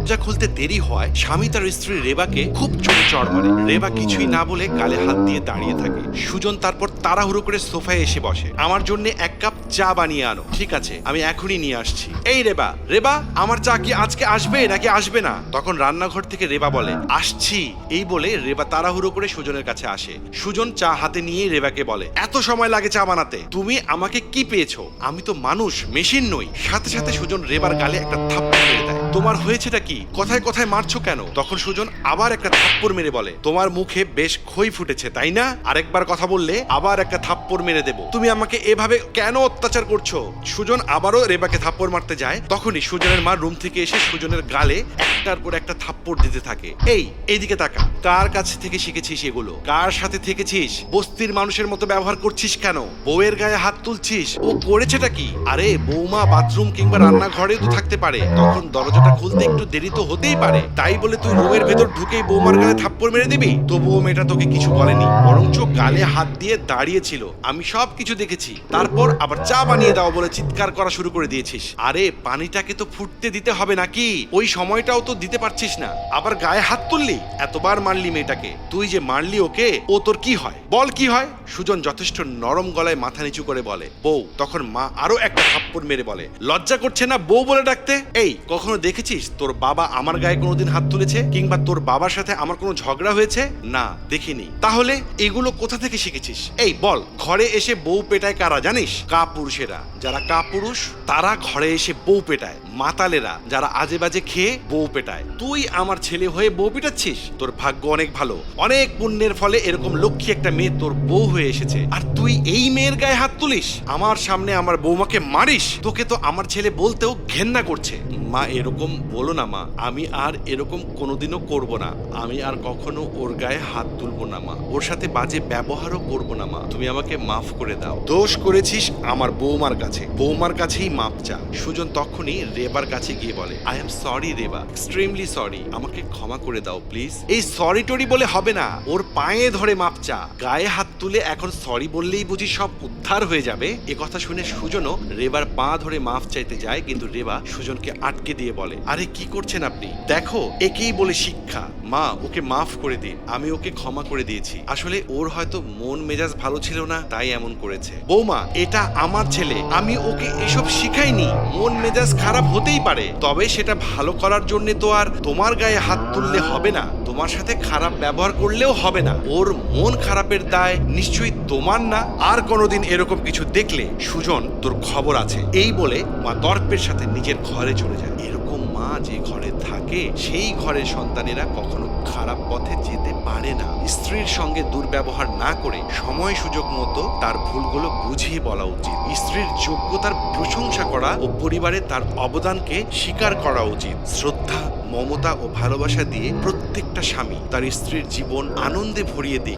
দরজা খুলতে দেরি হয় স্বামী তার স্ত্রী রেবাকে খুব জোরে চড় মারে। রেবা কিছুই না বলে গালে হাত দিয়ে দাঁড়িয়ে থাকে। সুজন তারপর তাড়াহুড়ো করে সোফায় এসে বসে। আমার জন্য এক কাপ চা বানিয়ে আনো। ঠিক আছে, আমি এখনই নিয়ে আসছি। এই রেবা, রেবা, আমার চা কি আজকে আসবে নাকি আসবে না? তখন রান্নাঘর থেকে রেবা বলে, আসছি। এই বলে রেবা তাড়াহুড়ো করে সুজনের কাছে আসে। সুজন চা হাতে নিয়ে রেবাকে বলে, এত সময় লাগে চা বানাতে? তুমি আমাকে কি পেয়েছো? আমি তো মানুষ, মেশিন নই। সাথে সাথে সুজন রেবার গালে একটা থাপ্পড় মেরে দেয়। তোমার হয়েছেটা কি? কথায় কথায় মারছো কেন? তখন সুজন আবার একটা থাপ্পড় মেরে বলে, তোমার মুখে বেশ খই ফুটেছে তাই না? আরেকবার কথা বললে আবার একটা থাপ্পড় মেরে দেবো। তুমি আমাকে এভাবে কেন অত্যাচার করছো? সুজন আবারও রেবাকে থাপ্পড় মারতে যায়। তখনই সুজনের মা রুম থেকে এসে সুজনের গালে একটার পর একটা থাপ্পড় দিতে থাকে। এইদিকে তাকা, কার কাছে থেকে শিখেছিস এগুলো? কার সাথে থেকেছিস? বস্তির মানুষের মতো ব্যবহার করছিস কেন? বউয়ের গায়ে হাত তুলছিস? ও করেছেটা কি? আরে বৌমা বাথরুম কিংবা রান্নাঘরে তো থাকতে পারে, তখন দরজাটা খুলতে একটু দেরি তো হতেই পারে। তাই বলে তুই রুমের ভেতর ঢুকেই বৌমার গালে থাপ্পড় মেরে দিবি? তবুও মেয়েটা তোকে কিছু বলেনি, বরঞ্চ গালে হাত দিয়ে দাঁড়িয়েছিল। আমি সব কিছু দেখেছি। তারপর আবার চা বানিয়ে দাও বলে চিৎকার করা শুরু করে দিয়েছিস। আরে পানিটাকে তো ফুটতে দিতে হবে নাকি? ওই সময়টাও তো দিতে পারছিস না, আবার গায়ে হাত তুললি। এতবার মারলি মেয়েটাকে, তুই যে মারলি ওকে, ও তোর কি হয় বল? কি হয়? সুজন যথেষ্ট নরম গলায় মাথা নিচু করে বলে, বউ। তখন মা আরো একটা থাপ্পড় মেরে বলে, লজ্জা করছে না বউ বলে ডাকতে? কখনো দেখেছিস তোর বাবা আমার গায়ে কোনোদিন হাত তুলেছে? কিংবা তোর বাবার সাথে আমার কোনো ঝগড়া হয়েছে? না, দেখিনি। তাহলে এগুলো কোথা থেকে শিখেছিস? বল, ঘরে এসে বউ পেটায় কারা জানিস? কাপুরুষেরা। যারা কাপুরুষ তারা ঘরে এসে বউ পেটায়। মাতালেরা যারা আজে বাজে খেয়ে বউ পেটায়। তুই আমার ছেলে হয়ে বউ পেটাচ্ছিস? তোর ভাগ্য অনেক ভালো, অনেক পুণ্যের ফলে এরকম লক্ষ্মী একটা মেয়ে তোর বউ হয়ে এসেছে। আর তুই এই মেয়ের গায়ে হাত তুলিস, আমার সামনে আমার বৌমাকে মারিস। তোকে তো আমার ছেলে বলতেও ঘেন্না করছে। মা, এরকম বলো না মা, আমি আর এরকম কোনোদিনও করব না। আমি আর কখনো ওর গায়ে হাত তুলবো না মা, ওর সাথে বাজে ব্যবহারও করবো না মা, তুমি আমাকে মাফ করে দাও। দোষ করেছিস আমার বৌমার কাছে, বৌমার কাছেই মাপ চা। সুজন তখনই রেবার কাছে গিয়ে বলে, I am sorry Reba, extremely sorry, আমাকে ক্ষমা করে দাও প্লিজ। এই সরি টরি বলে হবে না, ওর পায়ে ধরে মাপ চা। গায়ে হাত তুলে এখন সরি বললেই বুঝি সব উদ্ধার হয়ে যাবে? এ কথা শুনে সুজনও রেবার পা ধরে মাফ চাইতে যায়, কিন্তু রেবা সুজনকে আটকে দিয়ে বলে, আরে কি করছেন আপনি? দেখো, একেই বলে শিক্ষা। মা, ওকে মাফ করে দিন, আমি ওকে ক্ষমা করে দিয়েছি। আসলে ওর হয়তো মন মেজাজ ভালো ছিল না, তাই এমন করেছে। বৌমা, এটা আমার ছেলে, আমি ওকে এসব শিখাইনি। মন মেজাজ খারাপ হতেই পারে, তবে সেটা ভালো করার জন্য তো আর তোমার গায়ে হাত তুললে হবে না, তোমার সাথে খারাপ ব্যবহার করলেও হবে না। ওর মন খারাপের দায় নিশ্চয়ই তোমার না। আর কোনোদিন এরকম কিছু দেখলে সুজন, তোর খবর আছে। এই বলে মা দর্পের সাথে নিজের ঘরে চলে যায়। এরকম মা যে ঘরে থাকে সেই ঘরের সন্তানেরা কখনো খারাপ পথে যেতে পারে না। স্ত্রীর সঙ্গে দুর্ব্যবহার না করে সময় সুযোগ মতো তার ভুলগুলো বুঝিয়ে বলা উচিত। স্ত্রীর যোগ্যতার প্রশংসা করা ও পরিবারে তার অবদানকে স্বীকার করা উচিত। শ্রদ্ধা, মমতা ও ভালোবাসা দিয়ে প্রত্যেকটা স্বামী তার স্ত্রীর জীবন আনন্দে ভরিয়ে দিক।